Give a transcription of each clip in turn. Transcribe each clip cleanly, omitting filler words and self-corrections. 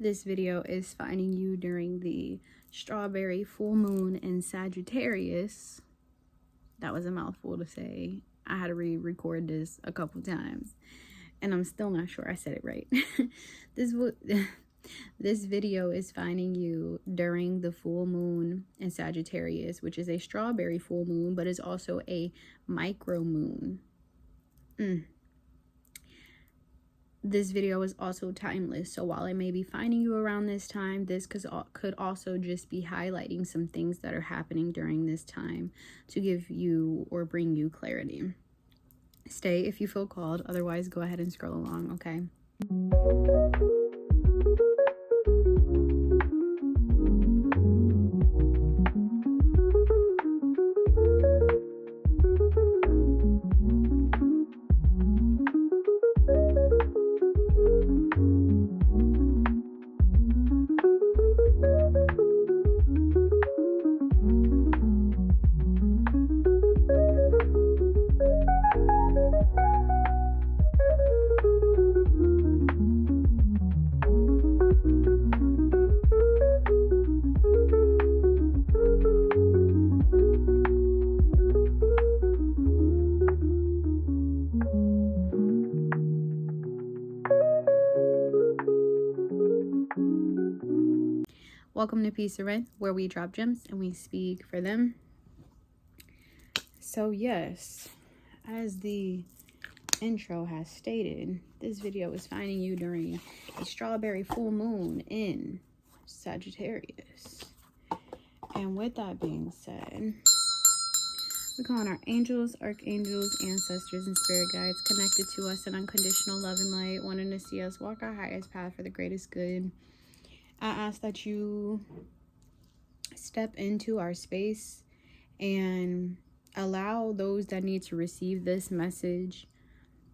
This video is finding you during the strawberry full moon in Sagittarius. That was a mouthful to say. I had to re-record this a couple times and I'm still not sure I said it right. This video is finding you during the full moon in Sagittarius, which is a strawberry full moon, but is also a micro moon. This video is also timeless, so while I may be finding you around this time, this could also just be highlighting some things that are happening during this time to give you or bring you clarity. Stay if you feel called, otherwise go ahead and scroll along, okay? Welcome to Peace of Red, where we drop gems and we speak for them. So yes, as the intro has stated, this video is finding you during a strawberry full moon in Sagittarius. And with that being said, we're calling our angels, archangels, ancestors, and spirit guides connected to us in unconditional love and light, wanting to see us walk our highest path for the greatest good. I ask that you step into our space and allow those that need to receive this message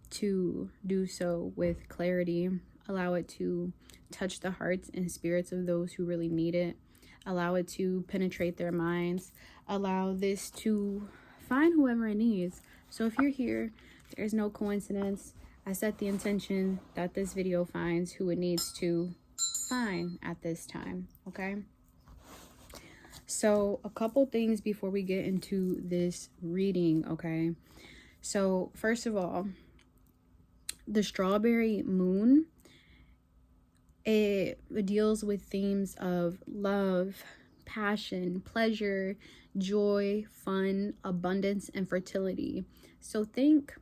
to do so with clarity. Allow it to touch the hearts and spirits of those who really need it. Allow it to penetrate their minds. Allow this to find whoever it needs. So if you're here, there's no coincidence. I set the intention that this video finds who it needs to find at this time, okay? So a couple things before we get into this reading, okay? So first of all, the strawberry moon, it deals with themes of love, passion, pleasure, joy, fun, abundance, and fertility. So think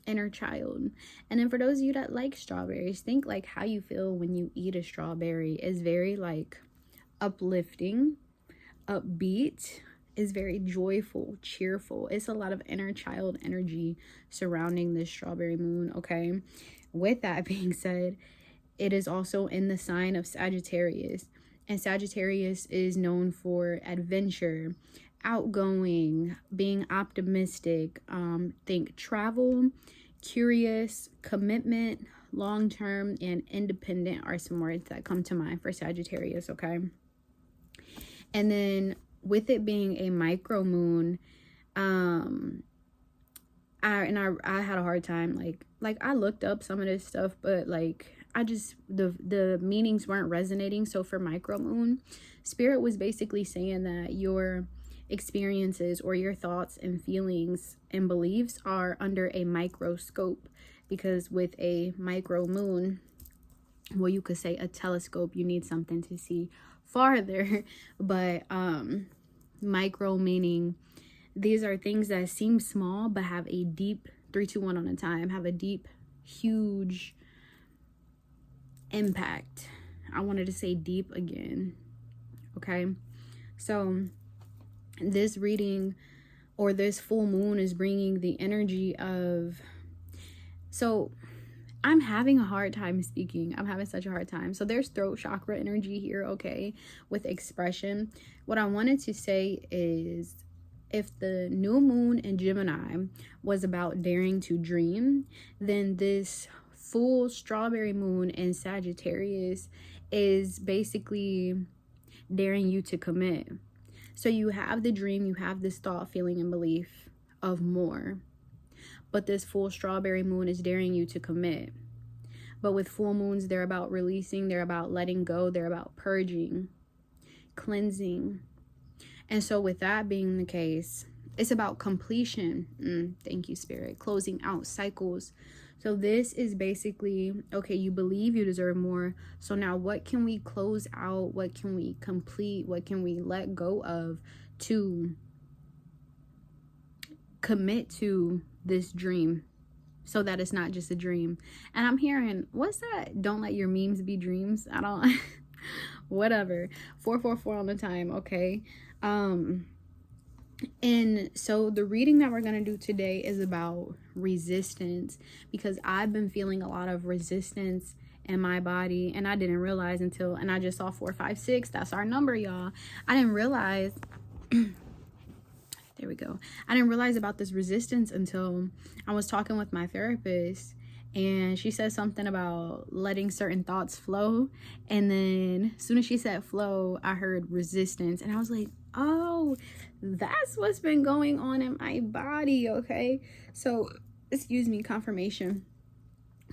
inner child. And then for those of you that like strawberries, think like how you feel when you eat a strawberry is very like uplifting, upbeat, is very joyful, cheerful. It's a lot of inner child energy surrounding this strawberry moon, okay? With that being said, it is also in the sign of Sagittarius, and Sagittarius is known for adventure, outgoing, being optimistic, think travel, curious, commitment, long-term, and independent are some words that come to mind for Sagittarius, okay? And then with it being a micro moon, I had a hard time, like I looked up some of this stuff, but like I just, the meanings weren't resonating. So for micro moon, spirit was basically saying that your experiences or your thoughts and feelings and beliefs are under a microscope, because with a micro moon, well, you could say a telescope, you need something to see farther, but micro meaning these are things that seem small but have a deep 3 2 1 on a time, have a deep, huge impact. I wanted to say deep again, okay? So this reading or this full moon is bringing the energy of, so I'm having a hard time speaking. I'm having such a hard time. So there's throat chakra energy here, okay, with expression. What I wanted to say is, if the new moon in Gemini was about daring to dream, then this full strawberry moon in Sagittarius is basically daring you to commit. So you have the dream, you have this thought, feeling, and belief of more. But this full strawberry moon is daring you to commit. But with full moons, they're about releasing, they're about letting go, they're about purging, cleansing. And so with that being the case, it's about completion. Thank you, Spirit. Closing out cycles. So this is basically, okay, you believe you deserve more. So now what can we close out? What can we complete? What can we let go of to commit to this dream so that it's not just a dream? And I'm hearing, what's that? Don't let your memes be dreams. I don't, whatever. 444 on the time, okay? And so the reading that we're going to do today is about resistance, because I've been feeling a lot of resistance in my body, and I didn't realize until, and I just saw 456, that's our number, y'all. I didn't realize there we go. I didn't realize about this resistance until I was talking with my therapist, and she said something about letting certain thoughts flow. And then as soon as she said flow, I heard resistance, and I was like, oh, that's what's been going on in my body. Okay, so excuse me, confirmation.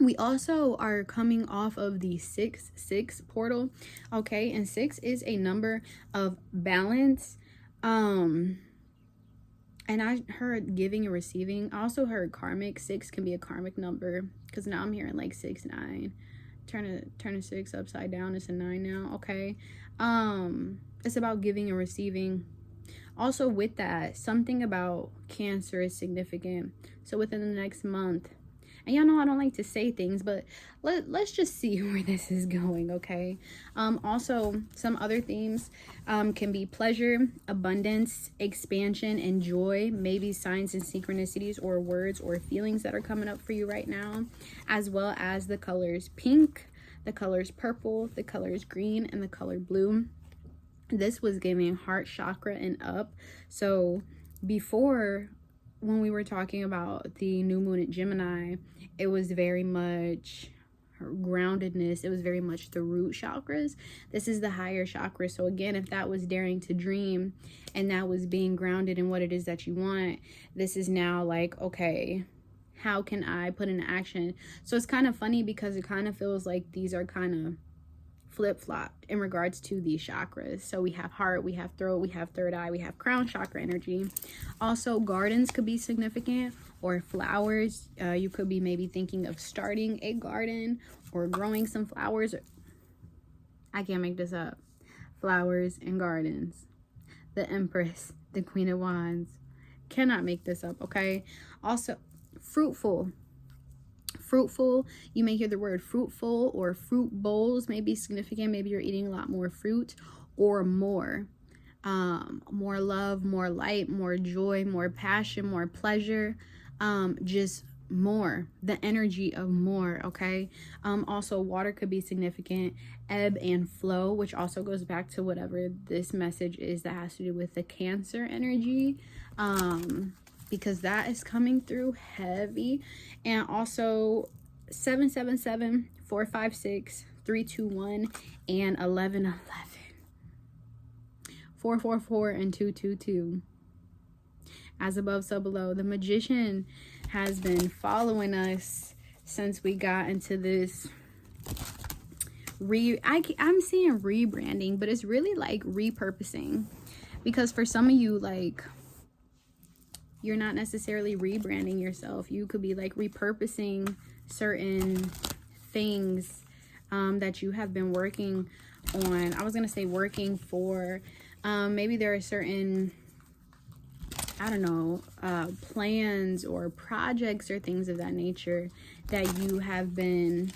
We also are coming off of the 6-6 portal, okay? And 6 is a number of balance. And I heard giving and receiving. I also heard karmic. 6 can be a karmic number, because now I'm hearing like 6, 9. Turn a 6 upside down, it's a 9 now. Okay, it's about giving and receiving. Also with that, something about Cancer is significant. So within the next month, and y'all know I don't like to say things, but let's just see where this is going, okay? Also, some other themes can be pleasure, abundance, expansion, and joy. Maybe signs and synchronicities or words or feelings that are coming up for you right now, as well as the colors pink, the colors purple, the colors green, and the color blue. This was giving heart chakra and up. So before, when we were talking about the new moon at Gemini, it was very much groundedness. It was very much the root chakras. This is the higher chakra. So again, if that was daring to dream and that was being grounded in what it is that you want, this is now like, okay, how can I put into action? So it's kind of funny, because it kind of feels like these are kind of flip-flopped in regards to these chakras. So we have heart, we have throat, we have third eye, we have crown chakra energy. Also, gardens could be significant, or flowers. You could be maybe thinking of starting a garden or growing some flowers. I can't make this up. Flowers and gardens. The Empress, the Queen of Wands. Cannot make this up, okay? Also, fruitful. Fruitful, you may hear the word fruitful, or fruit bowls may be significant. Maybe you're eating a lot more fruit, or more love, more light, more joy, more passion, more pleasure, just more, the energy of more, okay? Also, water could be significant, ebb and flow, which also goes back to whatever this message is that has to do with the Cancer energy, because that is coming through heavy. And also 777, 456, 321, and 1111, 444, and 222. As above, so below. The Magician has been following us since we got into this I'm seeing rebranding, but it's really like repurposing, because for some of you, like, you're not necessarily rebranding yourself. You could be like repurposing certain things that you have been working on. I was gonna say working for. Maybe there are certain, I don't know, plans or projects or things of that nature that you have been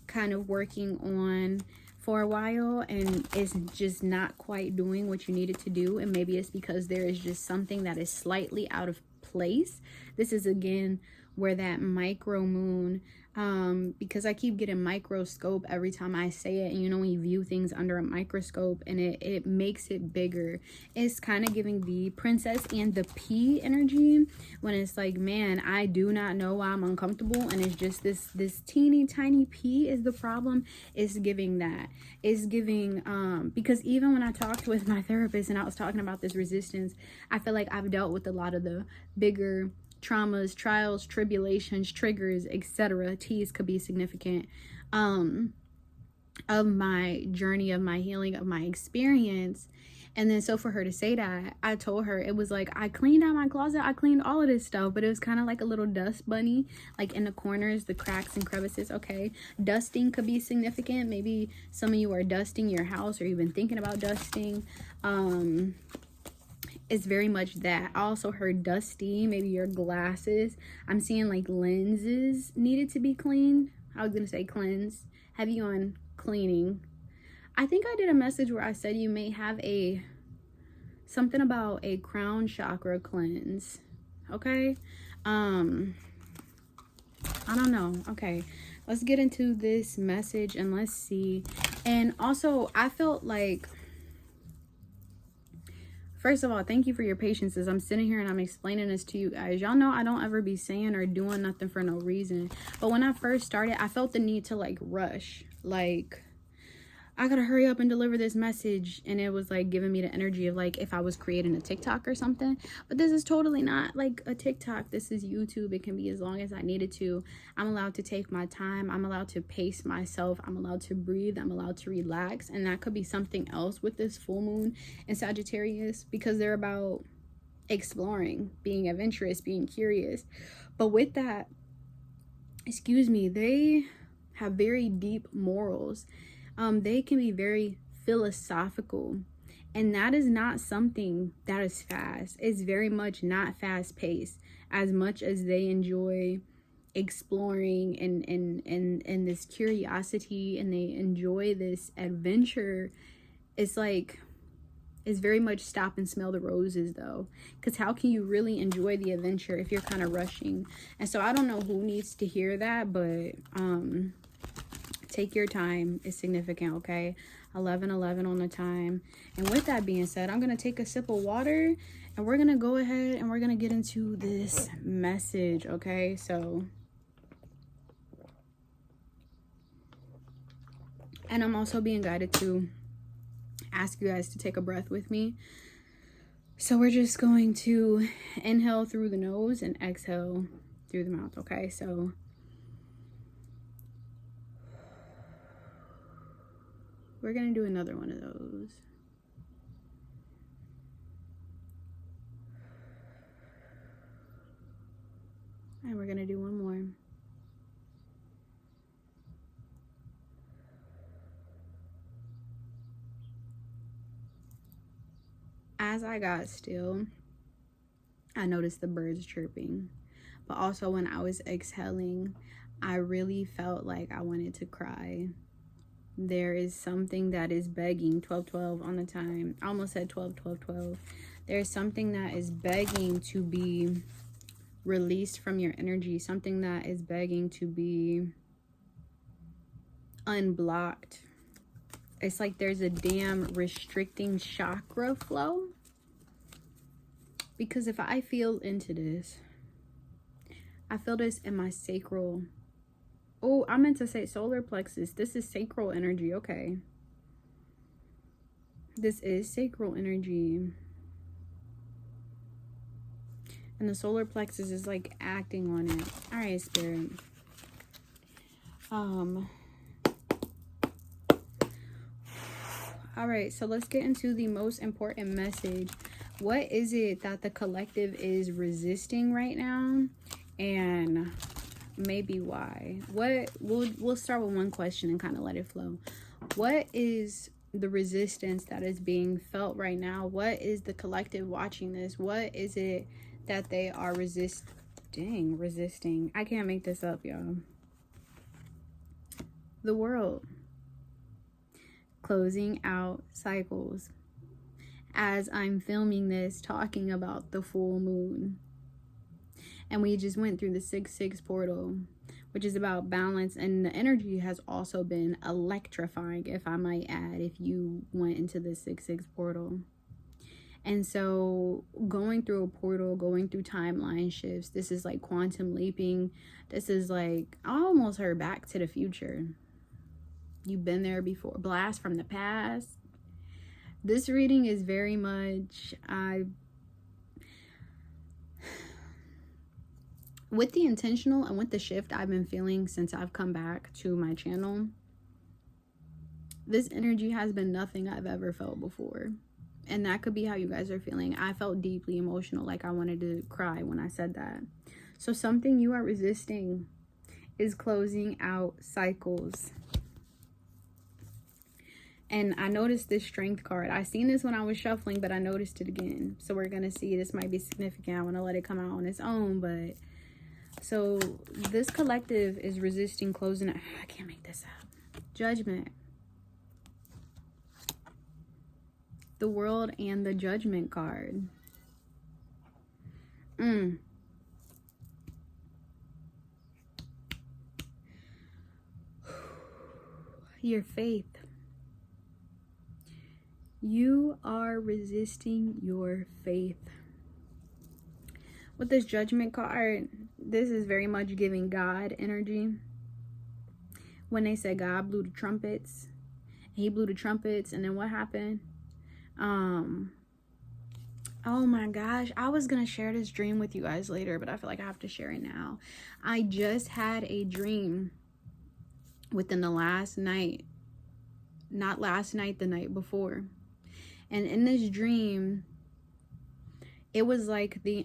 kind of working on for a while, and it's just not quite doing what you need it to do. And maybe it's because there is just something that is slightly out of place. This is again where that micro moon, because I keep getting microscope every time I say it, and you know, when you view things under a microscope and it makes it bigger, it's kind of giving the Princess and the Pea energy, when it's like, man, I do not know why I'm uncomfortable, and it's just this teeny tiny pea is the problem. It's giving that. It's giving because even when I talked with my therapist and I was talking about this resistance, I feel like I've dealt with a lot of the bigger traumas, trials, tribulations, triggers, etc. T's could be significant. of my journey, of my healing, of my experience. And then so for her to say that, I told her, it was like, I cleaned out my closet, I cleaned all of this stuff, but it was kind of like a little dust bunny, like in the corners, the cracks and crevices. Okay, dusting could be significant. Maybe some of you are dusting your house, or you've been thinking about dusting. It's very much that. I also heard dusty, maybe your glasses. I'm seeing like lenses needed to be cleaned. I was gonna say cleanse. Have you on cleaning? I think I did a message where I said you may have something about a crown chakra cleanse. Okay, I don't know. Okay, let's get into this message and let's see. And also, I felt like, first of all, thank you for your patience as I'm sitting here and I'm explaining this to you guys. Y'all know I don't ever be saying or doing nothing for no reason. But when I first started, I felt the need to like rush. Like, I gotta hurry up and deliver this message. And it was like giving me the energy of like if I was creating a TikTok or something. But this is totally not like a TikTok. This is YouTube. It can be as long as I needed to. I'm allowed to take my time. I'm allowed to pace myself. I'm allowed to breathe. I'm allowed to relax. And that could be something else with this full moon in Sagittarius, because they're about exploring, being adventurous, being curious. But with that, excuse me, they have very deep morals. They can be very philosophical, and that is not something that is fast. It's very much not fast paced. As much as they enjoy exploring and this curiosity, and they enjoy this adventure, it's like, it's very much stop and smell the roses though, because how can you really enjoy the adventure if you're kind of rushing? And so I don't know who needs to hear that, but take your time is significant. Okay, 11:11 on the time. And with that being said, I'm gonna take a sip of water and we're gonna go ahead and we're gonna get into this message. Okay, so, and I'm also being guided to ask you guys to take a breath with me. So we're just going to inhale through the nose and exhale through the mouth. Okay, so we're gonna do another one of those. And we're gonna do one more. As I got still, I noticed the birds chirping. But also when I was exhaling, I really felt like I wanted to cry. There is something that is begging, 12:12 on the time. I almost said 12:12. There's something that is begging to be released from your energy. Something that is begging to be unblocked. It's like there's a damn restricting chakra flow. Because if I feel into this, I feel this in my sacral. Oh, I meant to say solar plexus. This is sacral energy. Okay. This is sacral energy. And the solar plexus is like acting on it. All right, Spirit. All right, so let's get into the most important message. What is it that the collective is resisting right now? And maybe why? We'll start with one question and kind of let it flow. What is the resistance that is being felt right now? What is the collective watching this? What is it that they are resisting? I can't make this up, y'all. The world. Closing out cycles. As I'm filming this, talking about the full moon. And we just went through the 6-6 portal, which is about balance. And the energy has also been electrifying, if I might add, if you went into the 6-6 portal. And so going through a portal, going through timeline shifts, this is like quantum leaping. This is like, I almost heard Back to the Future. You've been there before. Blast from the past. This reading is very much, with the intentional and with the shift I've been feeling since I've come back to my channel, this energy has been nothing I've ever felt before. And that could be how you guys are feeling. I felt deeply emotional, like I wanted to cry when I said that. So something you are resisting is closing out cycles. And I noticed this strength card. I seen this when I was shuffling, but I noticed it again. So we're going to see. This might be significant. I want to let it come out on its own. But so this collective is resisting closing out. I can't make this up. Judgment. The World and the Judgment card. Your faith. You are resisting your faith. With this Judgment card, this is very much giving God energy. When they said God blew the trumpets, he blew the trumpets, and then what happened? Oh my gosh, I was gonna share this dream with you guys later, but I feel like I have to share it now. I just had a dream within the last night, not last night, the night before. And in this dream, it was like the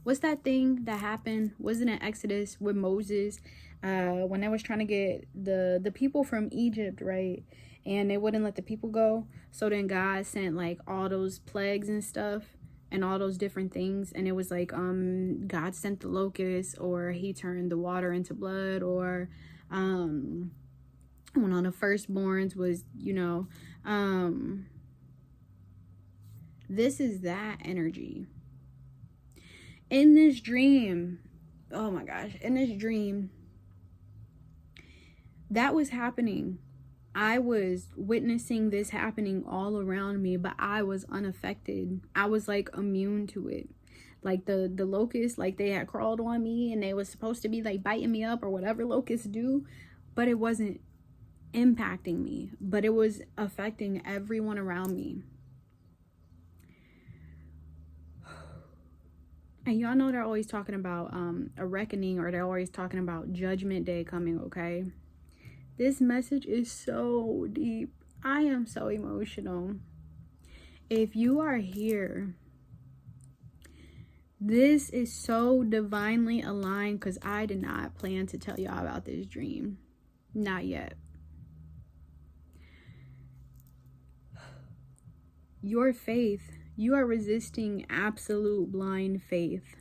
what's that thing that happened? Wasn't it Exodus with Moses, when they was trying to get the people from Egypt, right? And they wouldn't let the people go. So then God sent like all those plagues and stuff and all those different things. And it was like God sent the locusts, or he turned the water into blood, or one of the firstborns was, you know, this is that energy. In this dream, oh my gosh, in this dream, that was happening. I was witnessing this happening all around me, but I was unaffected. I was like immune to it. Like the locusts, like they had crawled on me and they was supposed to be like biting me up or whatever locusts do, but it wasn't impacting me, but it was affecting everyone around me. And y'all know they're always talking about a reckoning, or they're always talking about Judgment Day coming, okay? This message is so deep. I am so emotional. If you are here, this is so divinely aligned, because I did not plan to tell y'all about this dream. Not yet. Your faith. You are resisting absolute blind faith.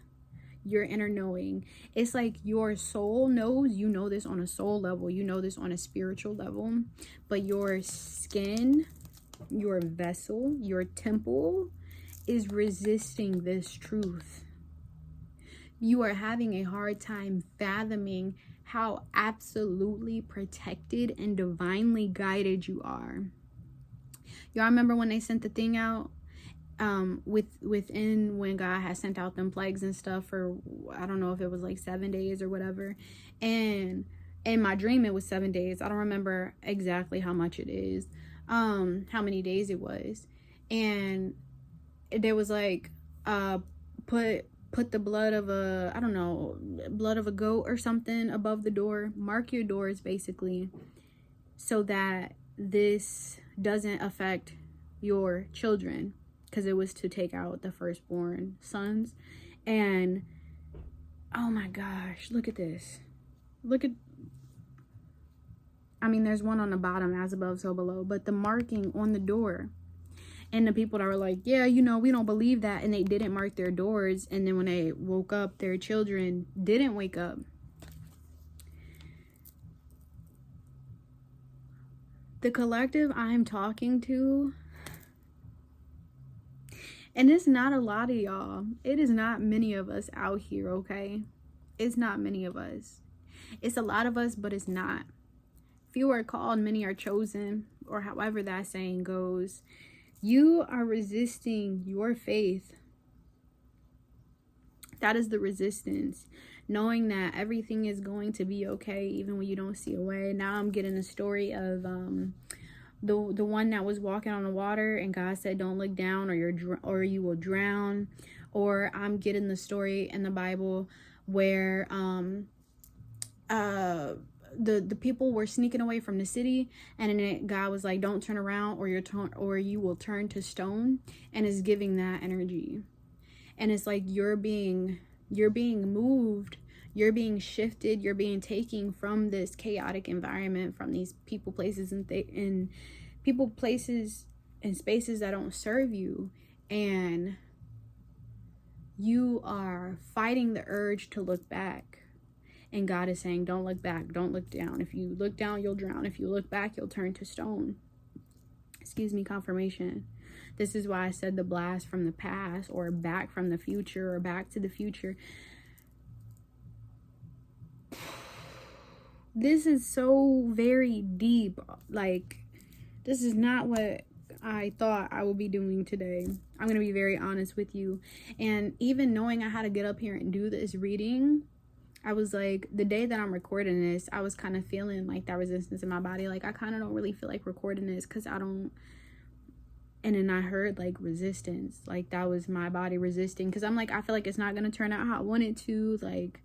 Your inner knowing. It's like your soul knows. You know this on a soul level. You know this on a spiritual level. But your skin, your vessel, your temple is resisting this truth. You are having a hard time fathoming how absolutely protected and divinely guided you are. Y'all remember when they sent the thing out? Within when God had sent out them plagues and stuff for, I don't know if it was like 7 days or whatever, and in my dream it was 7 days. I don't remember exactly how much it is, how many days it was, and there was like put the blood of a, I don't know, blood of a goat or something above the door. Mark your doors basically, so that this doesn't affect your children, because it was to take out the firstborn sons. And oh my gosh, look at this. Look at, I mean, there's one on the bottom, as above so below, but the marking on the door. And the people that were like, yeah, you know, we don't believe that, and they didn't mark their doors, and then when they woke up, their children didn't wake up. The collective I'm talking to, and it's not a lot of y'all. It is not many of us out here, okay? It's not many of us. It's a lot of us, but it's not. Few are called, many are chosen, or however that saying goes. You are resisting your faith. That is the resistance. Knowing that everything is going to be okay, even when you don't see a way. Now I'm getting a story of the one that was walking on the water, and God said, don't look down or you will drown. Or I'm getting the story in the Bible where the people were sneaking away from the city, and then God was like, don't turn around or you will turn to stone, and is giving that energy. And it's like you're being moved, you're being shifted, you're being taken from this chaotic environment, from these people, places, and people, places, and spaces that don't serve you, and you are fighting the urge to look back. And God is saying, don't look back, don't look down. If you look down, you'll drown. If you look back, you'll turn to stone. Excuse me, confirmation. This is why I said the blast from the past, or back from the future, or back to the future. This is so very deep. Like, this is not what I thought I would be doing today. I'm going to be very honest with you. And even knowing I had to get up here and do this reading, I was like, the day that I'm recording this, I was kind of feeling like that resistance in my body. Like, I kind of don't really feel like recording this because I don't. And then I heard like resistance. Like, that was my body resisting. Because I'm like, I feel like it's not going to turn out how I wanted to. Like,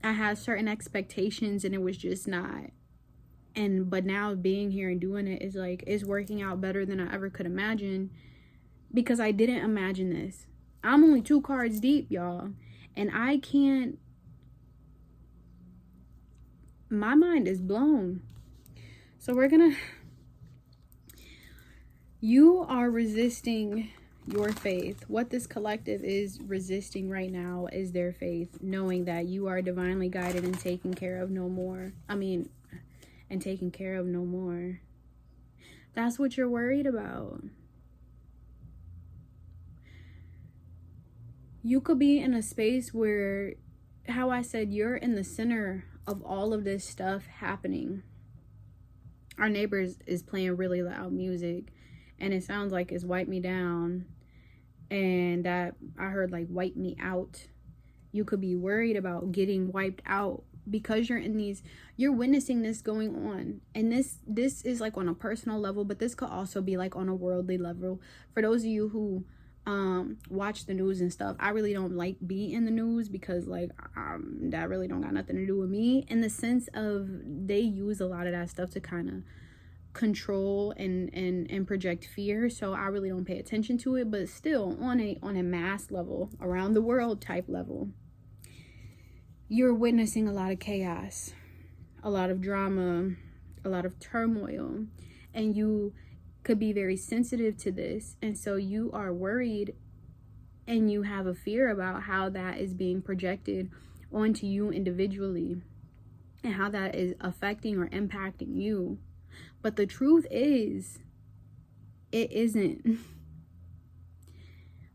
I had certain expectations and it was just not. But now being here and doing it is like, it's working out better than I ever could imagine. Because I didn't imagine this. I'm only 2 cards deep, y'all. And I can't. My mind is blown. So we're gonna. You are resisting your faith. What this collective is resisting right now is their faith, knowing that you are divinely guided and taken care of no more. And taken care of no more. That's what you're worried about. You could be in a space where, how I said, you're in the center of all of this stuff happening. Our neighbors is playing really loud music, and it sounds like it's Wipe Me Down, and that I heard like wipe me out. You could be worried about getting wiped out because you're witnessing this going on. And this is like on a personal level, but this could also be like on a worldly level. For those of you who watch the news and stuff, I really don't like be in the news because like that really don't got nothing to do with me, in the sense of they use a lot of that stuff to kind of control and project fear. So I really don't pay attention to it. But still, on a mass level, around the world type level, you're witnessing a lot of chaos, a lot of drama, a lot of turmoil, and you could be very sensitive to this. And so you are worried and you have a fear about how that is being projected onto you individually and how that is affecting or impacting you. But the truth is, it isn't.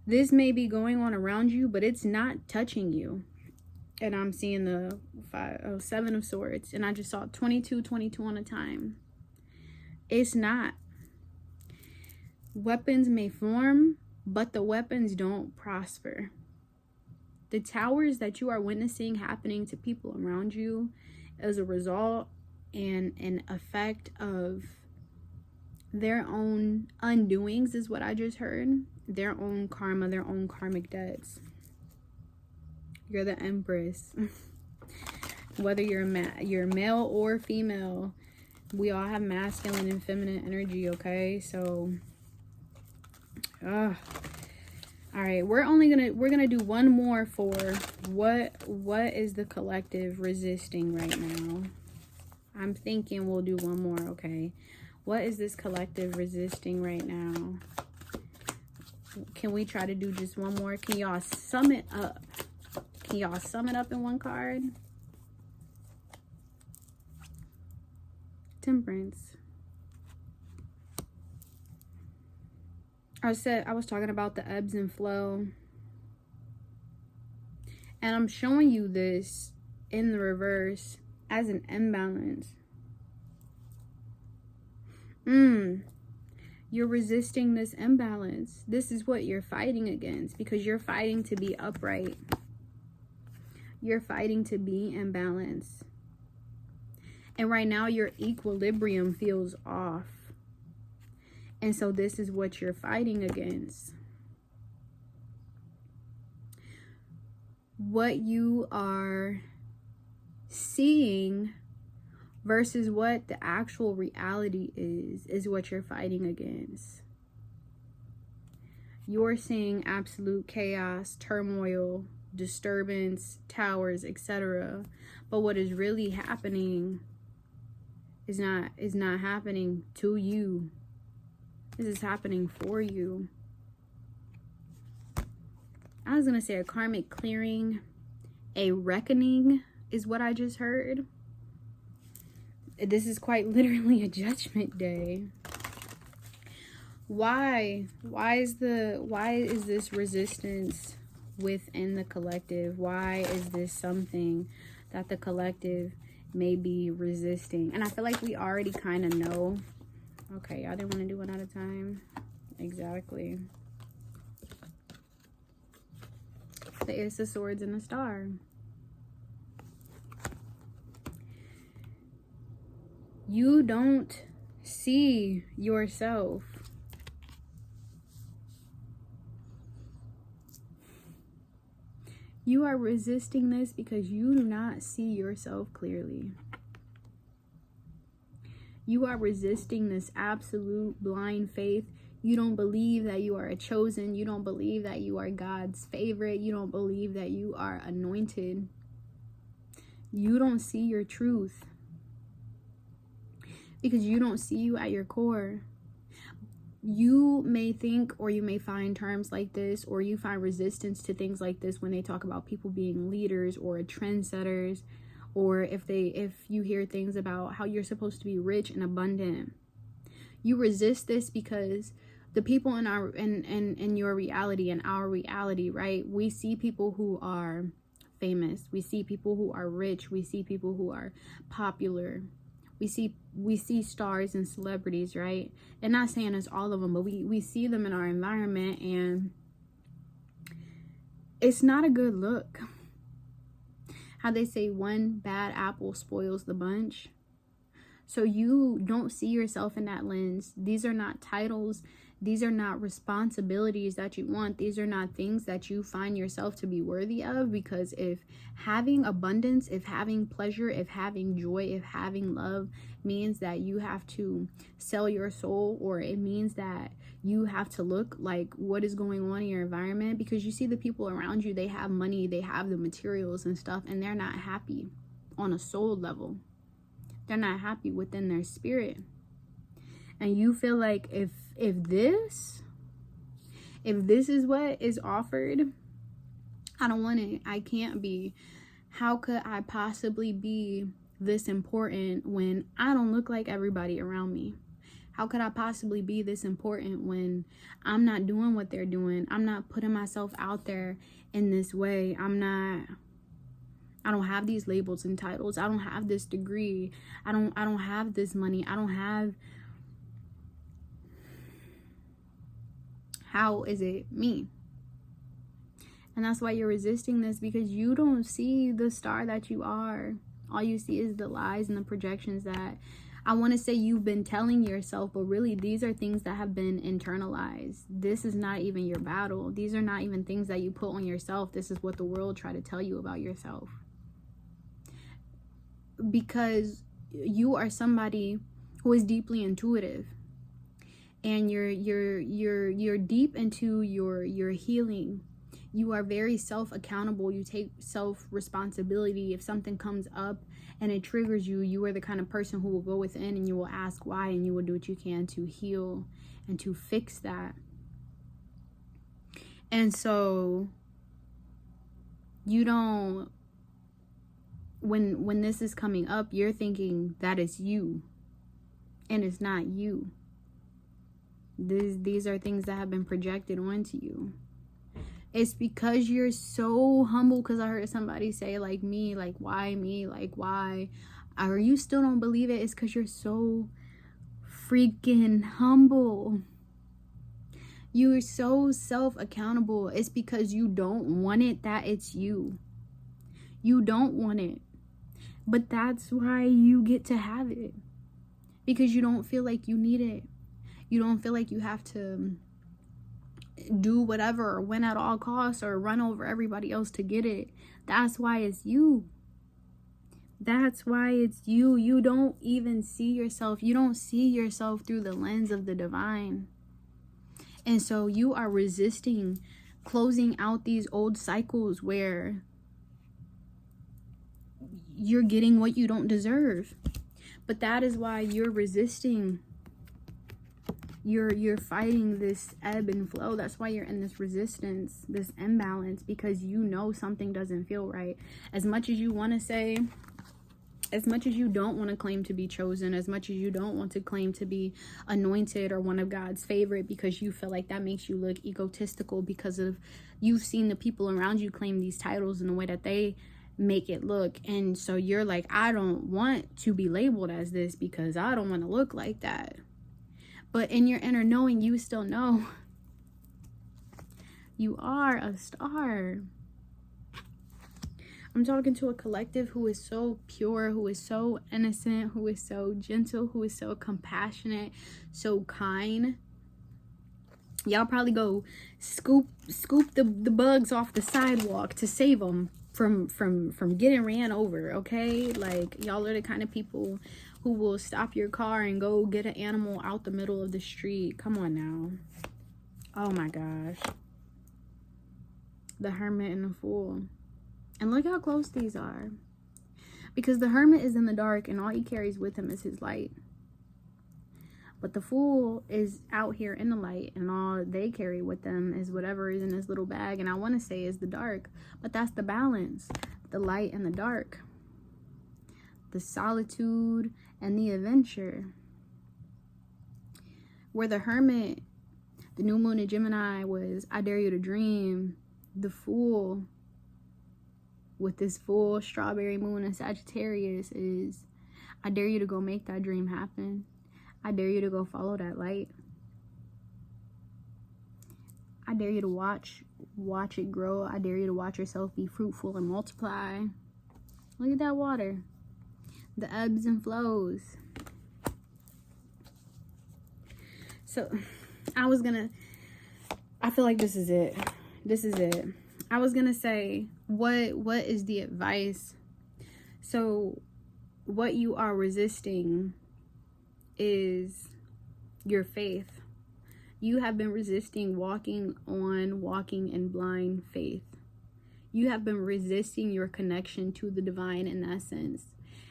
This may be going on around you, but it's not touching you. And I'm seeing the 7 of Swords, and I just saw 22 on a time. It's not. Weapons may form, but the weapons don't prosper. The towers that you are witnessing happening to people around you as a result and an effect of their own undoings is what I just heard. Their own karma, their own karmic debts. You're the Empress. Whether you're male or female, we all have masculine and feminine energy, okay? So all right, we're gonna do one more for what is the collective resisting right now. I'm thinking we'll do one more, okay? What is this collective resisting right now? Can we try to do just one more? Can y'all sum it up? Can y'all sum it up in one card? Temperance. I was talking about the ebbs and flow. And I'm showing you this in the reverse as an imbalance. You're resisting this imbalance. This is what you're fighting against, because you're fighting to be upright. You're fighting to be in balance. And right now your equilibrium feels off. And so this is what you're fighting against. what you are seeing versus what the actual reality is what you're fighting against. You're seeing absolute chaos, turmoil, disturbance, towers, etc. But what is really happening is not happening to you. This is happening for you. I was gonna say a karmic clearing, a reckoning is what I just heard. This is quite literally a judgment day. Why is this resistance within the collective? Why is this something that the collective may be resisting? And I feel like we already kind of know. Okay, y'all didn't want to do one at a time. Exactly. The Ace of Swords and the Star. You don't see yourself. You are resisting this because you do not see yourself clearly. You are resisting this absolute blind faith. You don't believe that you are a chosen. You don't believe that you are God's favorite. You don't believe that you are anointed. You don't see your truth because you don't see you at your core. You may think, or you may find terms like this, or you find resistance to things like this when they talk about people being leaders or trendsetters, or if you hear things about how you're supposed to be rich and abundant. You resist this because the people in your reality and our reality, right? We see people who are famous. We see people who are rich. We see people who are popular. We see stars and celebrities, right? And not saying it's all of them, but we see them in our environment, and it's not a good look. How they say one bad apple spoils the bunch. So you don't see yourself in that lens. These are not titles. These are not responsibilities that you want. These are not things that you find yourself to be worthy of, because if having abundance, if having pleasure, if having joy, if having love means that you have to sell your soul, or it means that you have to look like what is going on in your environment, because you see the people around you, they have money, they have the materials and stuff, and they're not happy on a soul level. They're not happy within their spirit. And you feel like if this is what is offered, I don't want it. I can't be. How could I possibly be this important when I don't look like everybody around me? How could I possibly be this important when I'm not doing what they're doing? I'm not putting myself out there in this way. I don't have these labels and titles. I don't have this degree. I don't have this money. I don't have. How is it me? And that's why you're resisting this, because you don't see the star that you are. All you see is the lies and the projections that I want to say you've been telling yourself, but really these are things that have been internalized. This is not even your battle. These are not even things that you put on yourself. This is what the world tried to tell you about yourself. Because you are somebody who is deeply intuitive, and you're deep into your healing. You are very self-accountable. You take self-responsibility. If something comes up and it triggers you, you are the kind of person who will go within and you will ask why, and you will do what you can to heal and to fix that. And so you don't, when this is coming up, you're thinking that it's you, and it's not you. These are things that have been projected onto you. It's because you're so humble, because I heard somebody say, like, me, like, why me, like, why, or you still don't believe it. It's because you're so freaking humble. You're so self-accountable. It's because you don't want it that it's you. You don't want it, but that's why you get to have it, because you don't feel like you need it. You don't feel like you have to do whatever or win at all costs or run over everybody else to get it. That's why it's you. That's why it's you. You don't even see yourself. You don't see yourself through the lens of the divine. And so you are resisting closing out these old cycles where you're getting what you don't deserve. But that is why you're resisting. You're fighting this ebb and flow. That's why you're in this resistance, this imbalance, because you know something doesn't feel right. As much as you want to say, as much as you don't want to claim to be chosen, as much as you don't want to claim to be anointed or one of God's favorite, because you feel like that makes you look egotistical, because of you've seen the people around you claim these titles in the way that they make it look. And so you're like, I don't want to be labeled as this because I don't want to look like that. But in your inner knowing, you still know you are a star. I'm talking to a collective who is so pure, who is so innocent, who is so gentle, who is so compassionate, so kind. Y'all probably go scoop the bugs off the sidewalk to save them from getting ran over, okay? Like, y'all are the kind of people who will stop your car and go get an animal out the middle of the street. Come on now. Oh my gosh. The Hermit and the Fool. And look how close these are. Because the Hermit is in the dark and all he carries with him is his light. But the Fool is out here in the light and all they carry with them is whatever is in this little bag. And I want to say is the dark. But that's the balance. The light and the dark. The solitude and the adventure. Where the Hermit, the new moon in Gemini, was I dare you to dream. The Fool, with this full strawberry moon in Sagittarius, is I dare you to go make that dream happen. I dare you to go follow that light. I dare you to watch it grow. I dare you to watch yourself be fruitful and multiply. Look at that water. The ebbs and flows. So I feel like this is it. I was gonna say, what is the advice? So what you are resisting is your faith. You have been resisting walking in blind faith. You have been resisting your connection to the divine in that sense.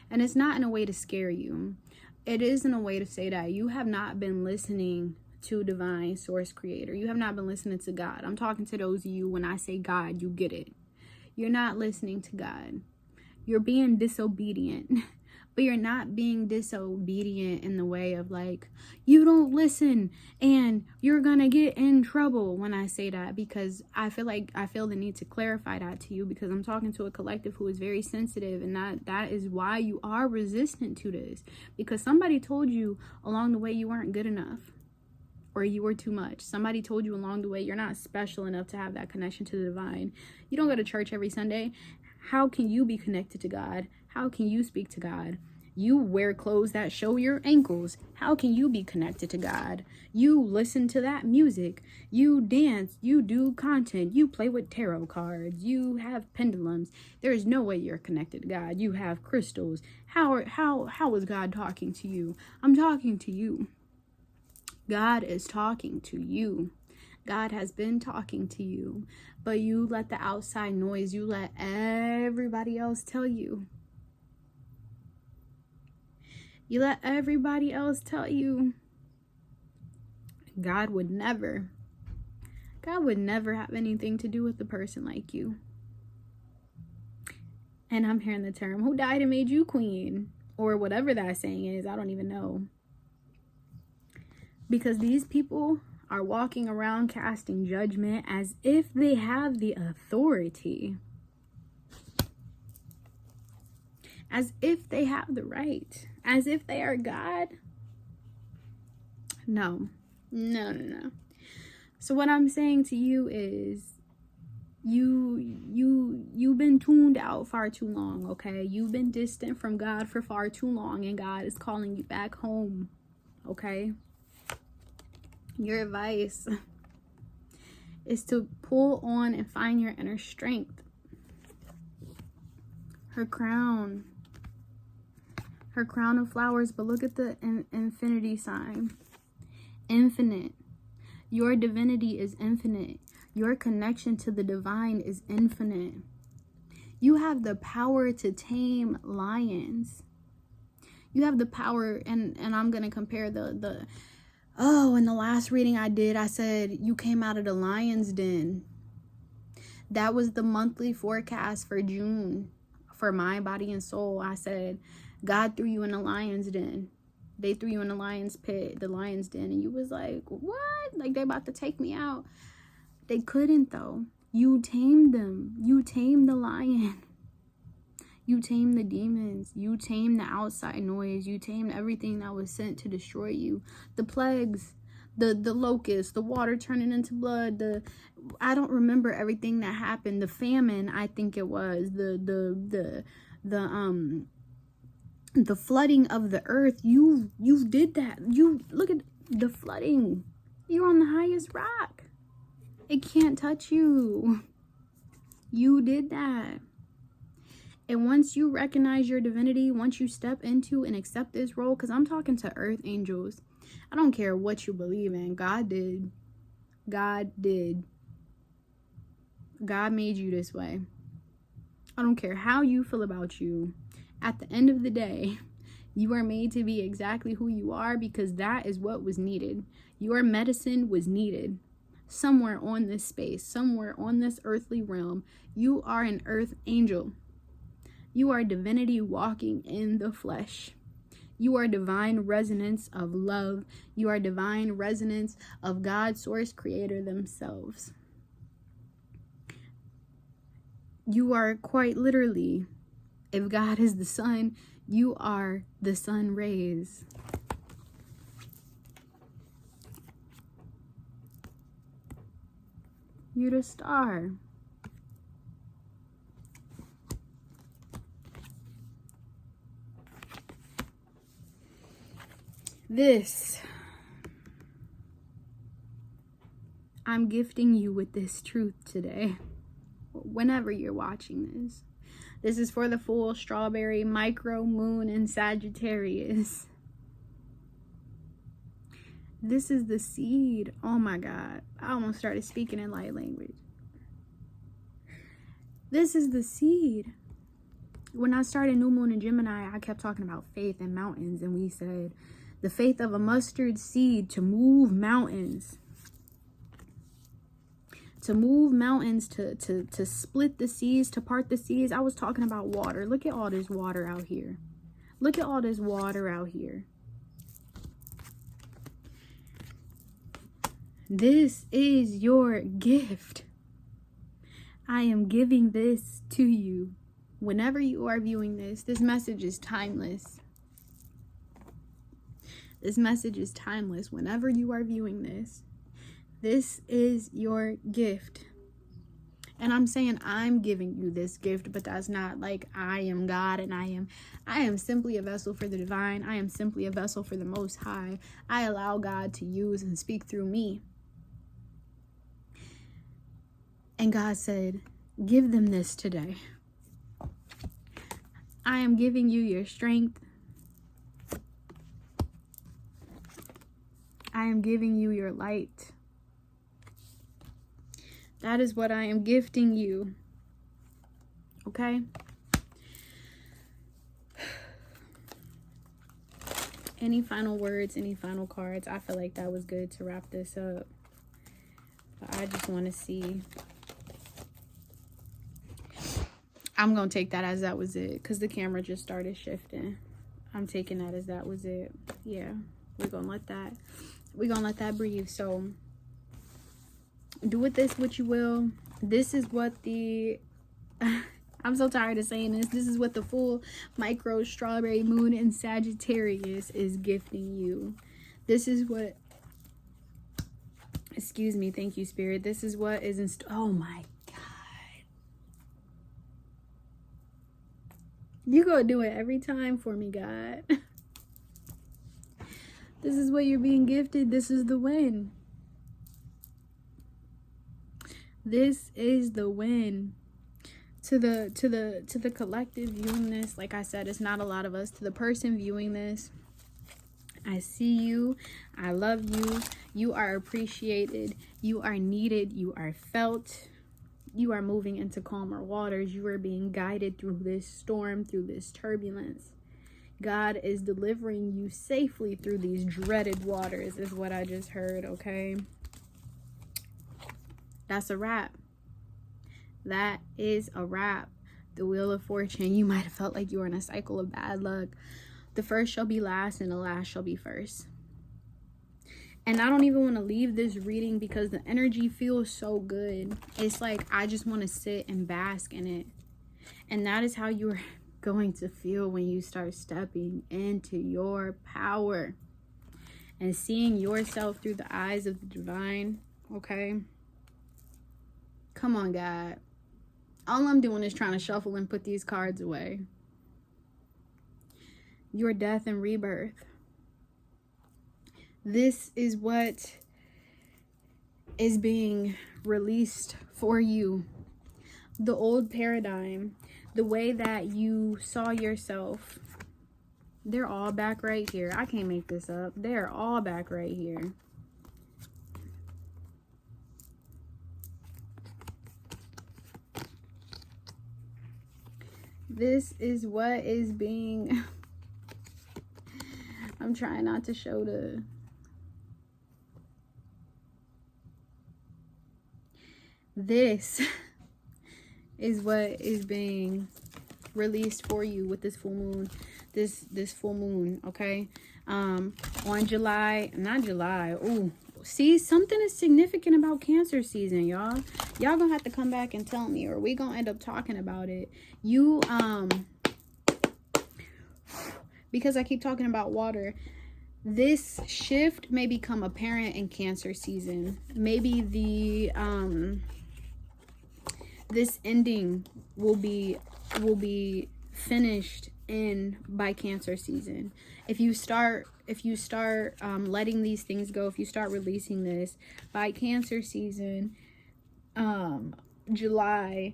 And it's not in a way to scare you. It is in a way to say that you have not been listening to divine source creator. You have not been listening to God. I'm talking to those of you, when I say God, you get it. You're not listening to God. You're being disobedient. But you're not being disobedient in the way of like, you don't listen and you're gonna get in trouble when I say that, because I feel the need to clarify that to you, because I'm talking to a collective who is very sensitive, and that is why you are resistant to this, because somebody told you along the way you weren't good enough, or you were too much. Somebody told you along the way you're not special enough to have that connection to the divine. You don't go to church every Sunday. How can you be connected to God? How can you speak to God? You wear clothes that show your ankles. How can you be connected to God? You listen to that music. You dance. You do content. You play with tarot cards. You have pendulums. There is no way you're connected to God. You have crystals. How is God talking to you? I'm talking to you. God is talking to you. God has been talking to you. But you let the outside noise, you let everybody else tell you. You let everybody else tell you. God would never have anything to do with a person like you. And I'm hearing the term, who died and made you queen? Or whatever that saying is, I don't even know. Because these people are walking around casting judgment as if they have the authority. As if they have the right. As if they are God. No. So what I'm saying to you is, you've been tuned out far too long, okay? You've been distant from God for far too long, and God is calling you back home, okay? Your advice is to pull on and find your inner strength. Her crown of flowers, but look at the infinity sign. Infinite. Your divinity is infinite. Your connection to the divine is infinite. You have the power to tame lions. You have the power, and I'm going to compare in the last reading I did, I said you came out of the lion's den. That was the monthly forecast for June for mind, body, and soul. I said, God threw you in the lion's den. They threw you in the lion's pit, the lion's den, and you was like, what? Like, they about to take me out. They couldn't, though. You tamed them. You tamed the lion. You tamed the demons. You tamed the outside noise. You tamed everything that was sent to destroy you. The plagues, the locusts, the water turning into blood, I don't remember everything that happened. The famine, I think it was. The flooding of the earth. You did that. You look at the flooding. You're on the highest rock. It can't touch you. You did that. And once you recognize your divinity, once you step into and accept this role, because I'm talking to earth angels. I don't care what you believe in. God did. God did. God made you this way. I don't care how you feel about you. At the end of the day, you are made to be exactly who you are, because that is what was needed. Your medicine was needed. Somewhere on this space, somewhere on this earthly realm, you are an earth angel. You are divinity walking in the flesh. You are divine resonance of love. You are divine resonance of God, source, creator themselves. You are quite literally, if God is the sun, you are the sun rays. You're the star. I'm gifting you with this truth today. Whenever you're watching this. This is for the full strawberry micro moon in Sagittarius. This is the seed. Oh my God. I almost started speaking in light language. This is the seed. When I started New Moon in Gemini, I kept talking about faith and mountains. And we said the faith of a mustard seed to move mountains. To move mountains, to split the seas, to part the seas. I was talking about water. Look at all this water out here. Look at all this water out here. This is your gift. I am giving this to you. Whenever you are viewing this, this message is timeless. This message is timeless. Whenever you are viewing this, this is your gift. And I'm saying I'm giving you this gift, but that's not like I am God and I am simply a vessel for the divine. I am simply a vessel for the Most High. I allow God to use and speak through me. And God said, give them this today. I am giving you your strength. I am giving you your light. That is what I am gifting you. Okay? Any final words, any final cards? I feel like that was good to wrap this up. But I just want to see. I'm going to take that as that was it, because the camera just started shifting. I'm taking that as that was it. Yeah, we're going to let that breathe. So do with this what you will. This is what the I'm so tired of saying this is what the full micro strawberry moon in Sagittarius is gifting you. This is what, excuse me, thank you, Spirit. This is what is in oh my God, you gonna do it every time for me, God. This is what you're being gifted. This is the win. This is the win. To the collective viewing this, like I said, it's not a lot of us. To the person viewing this, I see you, I love you, you are appreciated, you are needed, you are felt, you are moving into calmer waters, you are being guided through this storm, through this turbulence. God is delivering you safely through these dreaded waters, is what I just heard, okay? That's a wrap. That is a wrap. The Wheel of Fortune, you might have felt like you were in a cycle of bad luck. The first shall be last and the last shall be first. And I don't even want to leave this reading because the energy feels so good. It's like I just want to sit and bask in it. And that is how you're going to feel when you start stepping into your power and seeing yourself through the eyes of the divine, okay? Come on, God. All I'm doing is trying to shuffle and put these cards away. Your death and rebirth. This is what is being released for you. The old paradigm, the way that you saw yourself, they're all back right here. I can't make this up. They're all back right here. This is what is being... I'm trying not to show the... This is what is being released for you with this full moon. This full moon, okay? On July, not July. Ooh, see, something is significant about Cancer season, y'all. Y'all gonna have to come back and tell me, or we gonna end up talking about it. You, because I keep talking about water, this shift may become apparent in Cancer season. Maybe the this ending will be finished in by Cancer season. If you start letting these things go, if you start releasing this by Cancer season, July,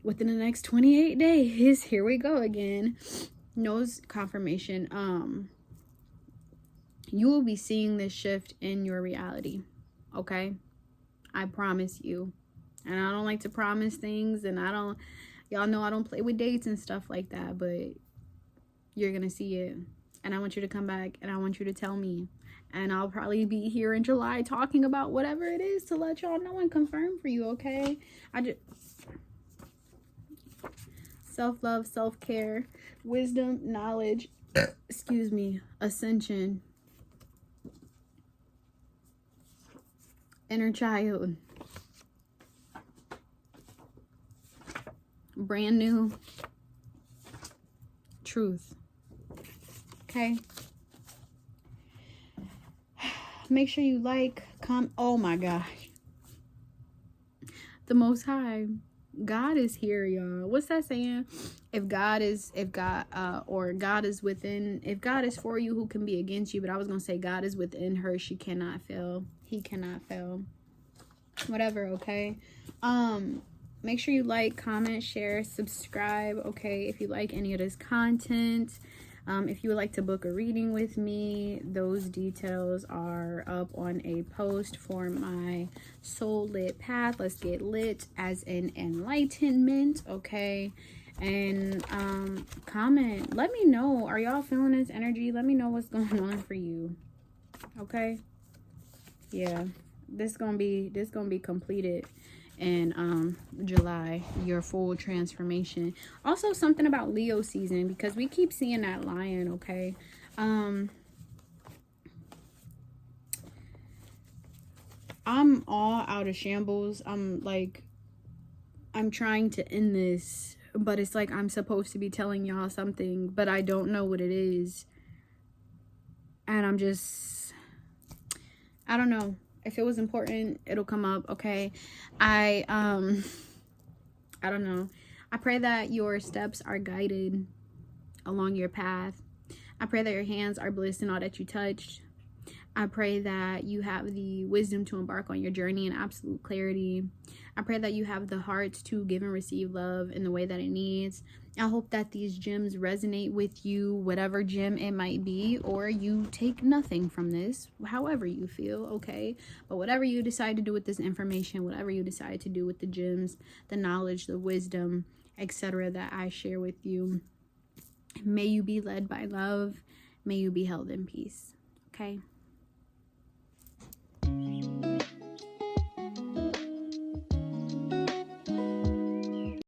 within the next 28 days, here we go again. Nose confirmation. You will be seeing this shift in your reality, okay? I promise you. And I don't like to promise things, and y'all know I don't play with dates and stuff like that, but you're gonna see it. And I want you to come back, and I want you to tell me. And I'll probably be here in July talking about whatever it is to let y'all know and confirm for you, okay? Self-love, self-care, wisdom, knowledge, excuse me, ascension, inner child, brand new truth, okay? Make sure you like, comment. Oh my gosh, the Most High, God is here, y'all. What's that saying? If God is within, if God is for you, who can be against you? But I was gonna say God is within her, she cannot fail, he cannot fail, whatever, okay? Make sure you like, comment, share, subscribe, okay? If you like any of this content, if you would like to book a reading with me, those details are up on a post for my soul lit path. Let's get lit, as in enlightenment, okay? And comment, let me know, are y'all feeling this energy? Let me know what's going on for you, okay? Yeah, this gonna be completed in July, your full transformation. Also something about Leo season, because we keep seeing that lion, okay? I'm all out of shambles. I'm trying to end this, but it's like I'm supposed to be telling y'all something, but I don't know what it is. And I don't know. If it was important, it'll come up, okay? I don't know. I pray that your steps are guided along your path. I pray that your hands are blessed in all that you touched. I pray that you have the wisdom to embark on your journey in absolute clarity. I pray that you have the heart to give and receive love in the way that it needs. I hope that these gems resonate with you, whatever gem it might be, or you take nothing from this, however you feel, okay? But whatever you decide to do with this information, whatever you decide to do with the gems, the knowledge, the wisdom, etc. that I share with you, may you be led by love. May you be held in peace, okay?